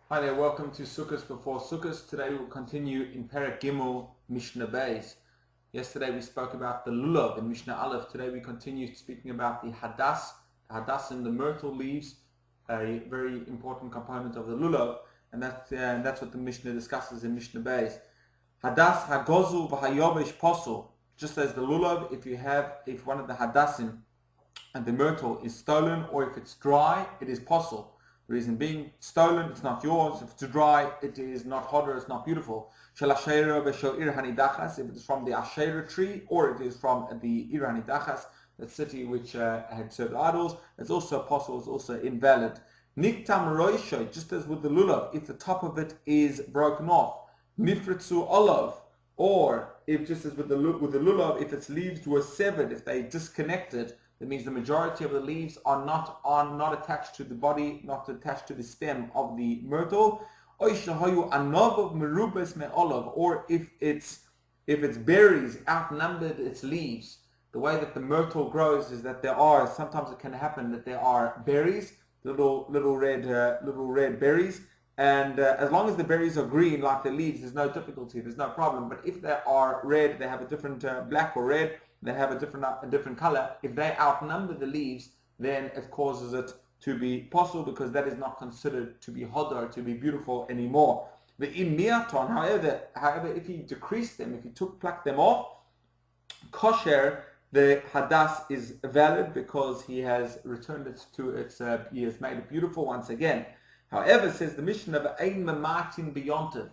Hi there, welcome to Sukkos before Sukkos. Today we'll continue in Perek Gimel, Mishnah Beis. Yesterday we spoke about the lulav in Mishnah Aleph. Today we continue speaking about the hadas. The hadas and the myrtle leaves, a very important component of the lulav, and that's what the Mishnah discusses in Mishnah Beis. Hadas hagozu v'hayovish posel. Just as the lulav, if one of the hadasim and the myrtle is stolen, or if it's dry, it is posel. The reason being, stolen, it's not yours. If it's dry, it is not hodder, it's not beautiful. If it's from the Asherah tree, or it is from the Ir Hanidachas, the city which had served idols, it's also possible, it's also invalid. Niktam roisho, just as with the lulav, if the top of it is broken off. Nifritzu olav, or if just as with the lulav, if its leaves were severed, if they disconnected, that means the majority of the leaves are not attached to the body, not attached to the stem of the myrtle. Or if its berries outnumbered its leaves. The way that the myrtle grows is that sometimes it can happen that there are berries, little red berries, and as long as the berries are green like the leaves, there's no difficulty, there's no problem. But if they are red, they have a different black or red, they have a different color. If they outnumber the leaves, then it causes it to be possible, because that is not considered to be hodar, to be beautiful anymore. The imiaton, however, if you decrease them, if you pluck them off, kosher, the hadas is valid because he has returned it to its, he has made it beautiful once again. However, says the Mishnah of ein mamatin b'yontif,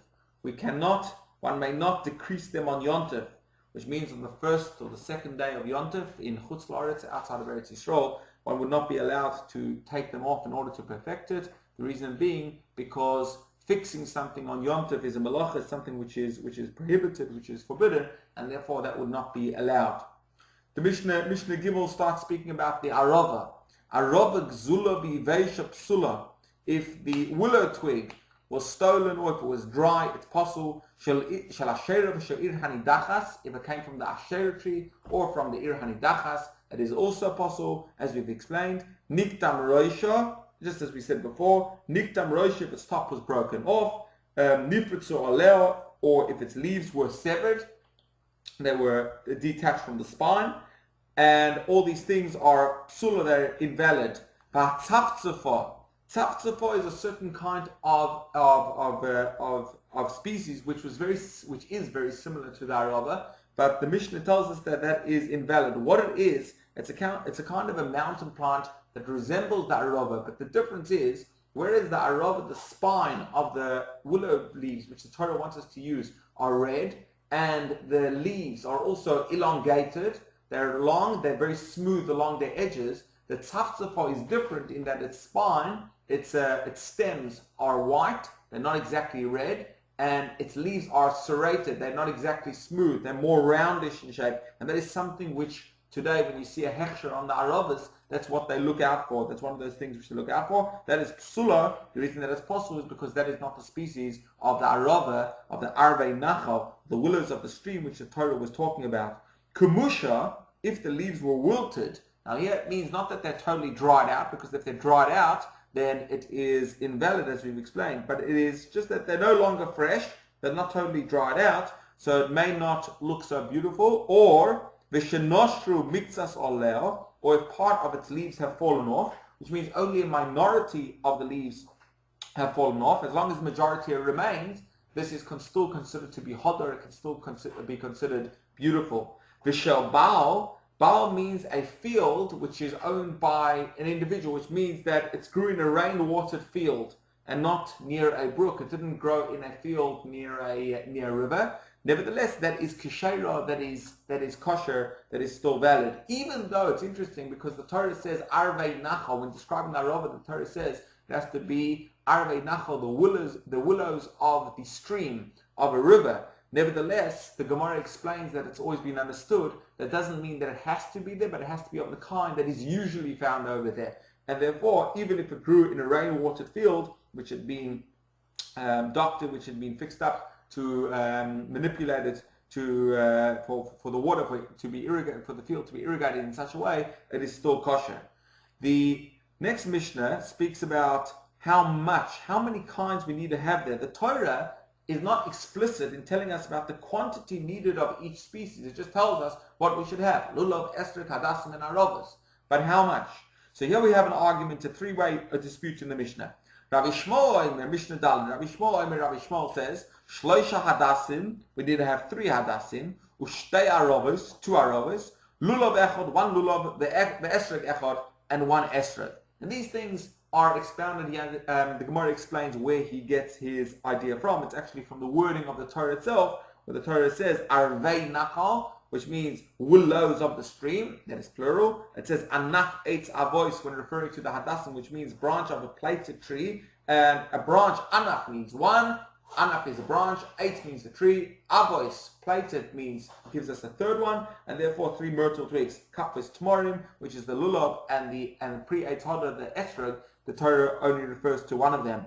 one may not decrease them on yontif, which means on the first or the second day of Yontif in Chutz La'aretz, outside of Eretz Yisrael, one would not be allowed to take them off in order to perfect it. The reason being because fixing something on Yontif is a malacha, something which is prohibited, which is forbidden, and therefore that would not be allowed. The Mishnah Gimel starts speaking about the arava. Arava gzula b'veisha psula. If the willow twig was stolen, or if it was dry, it's possible. If it came from the Asherah tree or from the Ir Hanidachas, it is also possible, as we've explained. Niktam roisha, just as we said before, niktam roisha, if its top was broken off. Nifritzu aleo, or if its leaves were severed, they were detached from the spine, and all these things are psula, they're invalid. Tzaftzafah is a certain kind of species which is very similar to the arava, but the Mishnah tells us that is invalid. What it is, it's a kind of a mountain plant that resembles the arava, but the difference is, whereas the arava, the spine of the willow leaves, which the Torah wants us to use, are red, and the leaves are also elongated. They're long, they're very smooth along their edges. The tzaftzafah is different in that its spine, its stems are white, they're not exactly red, and its leaves are serrated, they're not exactly smooth, they're more roundish in shape, and that is something which today when you see a hechsher on the aravas, that's what they look out for. That's one of those things which they look out for. That is psula. The reason that it's possible is because that is not the species of the arava, of the arvei nachal, the willows of the stream which the Torah was talking about. Kumusha, if the leaves were wilted. Now here it means not that they're totally dried out, because if they're dried out, then it is invalid, as we've explained. But it is just that they're no longer fresh, they're not totally dried out, so it may not look so beautiful. Or v'shenoshru mixas oleo, or if part of its leaves have fallen off, which means only a minority of the leaves have fallen off. As long as the majority remains, this is still considered to be hodor, it can still be considered beautiful. V'shel baal, Baal means a field which is owned by an individual, which means that it grew in a rain-watered field and not near a brook. It didn't grow in a field near a river. Nevertheless, that is kishayra, that is kosher, that is still valid. Even though it's interesting because the Torah says arvei nachal, when describing the arava, the Torah says it has to be arvei nachal, the willows of the stream of a river. Nevertheless, the Gemara explains that it's always been understood. That doesn't mean that it has to be there, but it has to be of the kind that is usually found over there. And therefore, even if it grew in a rain-watered field, which had been doctored, which had been fixed up to manipulate it for the water to be irrigated, for the field to be irrigated in such a way, it is still kosher. The next Mishnah speaks about how many kinds we need to have there. The Torah is not explicit in telling us about the quantity needed of each species. It just tells us what we should have. Lulav, esrog, hadassim, and arovos. But how much? So here we have an argument, a three-way dispute in the Mishnah. Rabbi Shmuel, Mishnah Dalin, Rabbi Shmuel says, Shloisha hadassim, we need to have 3 hadassim, ushtei arovos, 2 arovos, lulav echad, 1 lulav, the esrog echad, and 1 esrog. And these things are expounded here. The Gemara explains where he gets his idea from. It's actually from the wording of the Torah itself, where the Torah says arvei nachal, which means willows of the stream, that is plural. It says anaf eitz avois when referring to the hadassim, which means branch of a plaited tree. And a branch, anaf means 1, anaf is a branch, eitz means the tree, avois, plaited, means, gives us a 3rd one, and therefore 3 myrtle twigs. Kapis tmorim, which is the lulav, and the pre-eitz hoda, the esrog. The Torah only refers to 1 of them.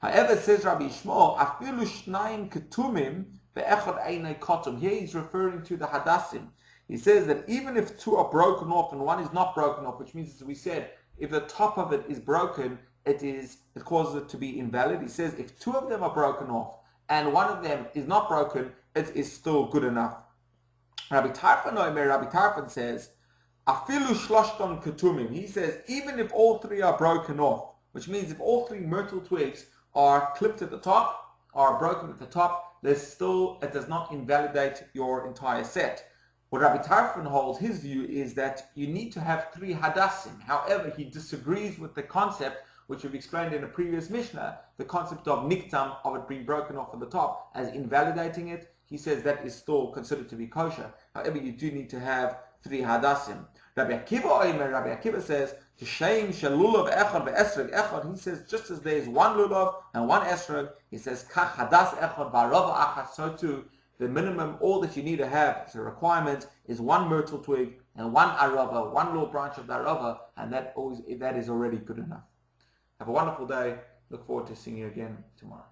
However, says Rabbi Shmuel, afilu shnayim ketumim ve'echad einay kotum. Here he's referring to the hadassim. He says that even if 2 are broken off and 1 is not broken off, which means, as we said, if the top of it is broken, it causes it to be invalid. He says if 2 of them are broken off and 1 of them is not broken, it is still good enough. Rabbi Tarfon says, afilu shloshton ketumim. He says even if all 3 are broken off, which means if all 3 myrtle twigs are clipped at the top, are broken at the top, it does not invalidate your entire set. What Rabbi Tarfon holds, his view is that you need to have 3 hadassim. However, he disagrees with the concept, which we've explained in a previous Mishnah, the concept of niktam, of it being broken off at the top, as invalidating it. He says that is still considered to be kosher. However, you do need to have 3 hadassim. Rabbi Akiva says, T'sheim shelulav echad ve'esrog echad. He says, just as there is 1 lulav and 1 esrog, he says, kach hadas echad ba'arava achas, so too, the minimum, all that you need to have as a requirement is 1 myrtle twig and 1 arava, 1 little branch of the arava, and that is already good enough. Have a wonderful day. Look forward to seeing you again tomorrow.